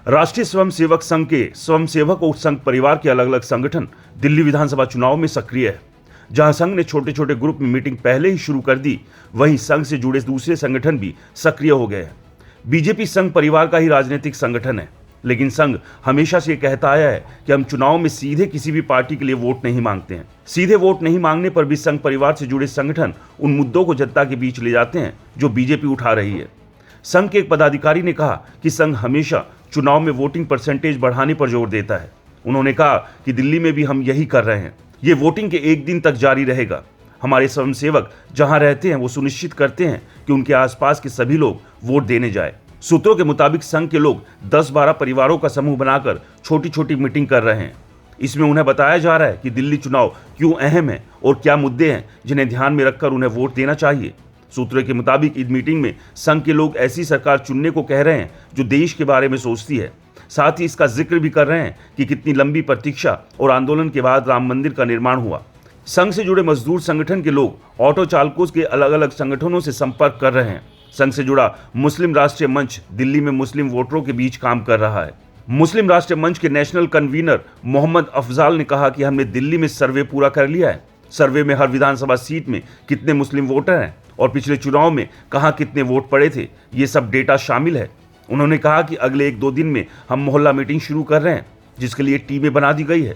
राष्ट्रीय स्वयंसेवक संघ के स्वयंसेवक और संघ परिवार के अलग अलग संगठन दिल्ली विधानसभा चुनाव में सक्रिय है। जहां संघ ने छोटे छोटे ग्रुप में मीटिंग पहले ही शुरू कर दी, वहीं संघ से जुड़े दूसरे संगठन भी सक्रिय हो गए हैं। बीजेपी संघ परिवार का ही राजनीतिक संगठन है, लेकिन संघ हमेशा से कहता आया है कि हम चुनाव में सीधे किसी भी पार्टी के लिए वोट नहीं मांगते हैं। सीधे वोट नहीं मांगने पर भी संघ परिवार से जुड़े संगठन उन मुद्दों को जनता के बीच ले जाते हैं जो बीजेपी उठा रही है। संघ के एक पदाधिकारी ने कहा कि संघ हमेशा चुनाव में वोटिंग परसेंटेज बढ़ाने पर जोर देता है। उन्होंने कहा कि दिल्ली में भी हम यही कर रहे हैं। ये वोटिंग के एक दिन तक जारी रहेगा। हमारे स्वयंसेवक जहां रहते हैं वो सुनिश्चित करते हैं कि उनके आसपास के सभी लोग वोट देने जाए। सूत्रों के मुताबिक संघ के लोग 10-12 परिवारों का समूह बनाकर छोटी छोटी मीटिंग कर रहे हैं। इसमें उन्हें बताया जा रहा है कि दिल्ली चुनाव क्यों अहम है और क्या मुद्दे हैं जिन्हें ध्यान में रखकर उन्हें वोट देना चाहिए। सूत्रों के मुताबिक इस मीटिंग में संघ के लोग ऐसी सरकार चुनने को कह रहे हैं जो देश के बारे में सोचती है। साथ ही इसका जिक्र भी कर रहे हैं कि कितनी लंबी प्रतीक्षा और आंदोलन के बाद राम मंदिर का निर्माण हुआ। संघ से जुड़े मजदूर संगठन के लोग ऑटो चालकों के अलग अलग संगठनों से संपर्क कर रहे हैं। संघ से जुड़ा मुस्लिम राष्ट्रीय मंच दिल्ली में मुस्लिम वोटरों के बीच काम कर रहा है। मुस्लिम राष्ट्रीय मंच के नेशनल कन्वीनर मोहम्मद अफजाल ने कहा कि हमने दिल्ली में सर्वे पूरा कर लिया है। सर्वे में हर विधानसभा सीट में कितने मुस्लिम वोटर हैं और पिछले चुनाव में कहां कितने वोट पड़े थे, ये सब डेटा शामिल है। उन्होंने कहा कि अगले 1-2 दिन में हम मोहल्ला मीटिंग शुरू कर रहे हैं, जिसके लिए टीमें बना दी गई है।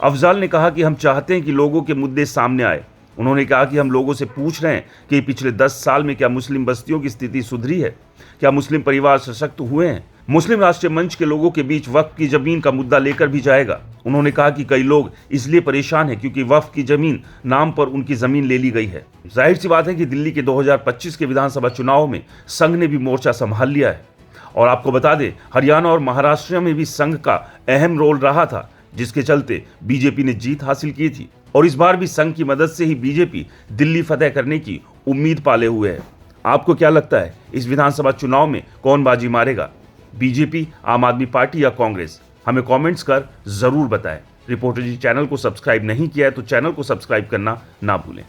अफजाल ने कहा कि हम चाहते हैं कि लोगों के मुद्दे सामने आए। उन्होंने कहा कि हम लोगों से पूछ रहे हैं कि पिछले 10 साल में क्या मुस्लिम बस्तियों की स्थिति सुधरी है, क्या मुस्लिम परिवार सशक्त हुए हैं। मुस्लिम राष्ट्रीय मंच के लोगों के बीच वक्फ की जमीन का मुद्दा लेकर भी जाएगा। उन्होंने कहा कि कई लोग इसलिए परेशान हैं क्योंकि वक्फ की जमीन नाम पर उनकी जमीन ले ली गई है। जाहिर सी बात है कि दिल्ली के 2025 के विधानसभा चुनाव में संघ ने भी मोर्चा संभाल लिया है। और आपको बता दें, हरियाणा और महाराष्ट्र में भी संघ का अहम रोल रहा था, जिसके चलते बीजेपी ने जीत हासिल की थी। और इस बार भी संघ की मदद से ही बीजेपी दिल्ली फतेह करने की उम्मीद पाले हुए है। आपको क्या लगता है, इस विधानसभा चुनाव में कौन बाजी मारेगा, बीजेपी, आम आदमी पार्टी या कांग्रेस? हमें कमेंट्स कर जरूर बताएं। रिपोर्टर जी चैनल को सब्सक्राइब नहीं किया है तो चैनल को सब्सक्राइब करना ना भूलें।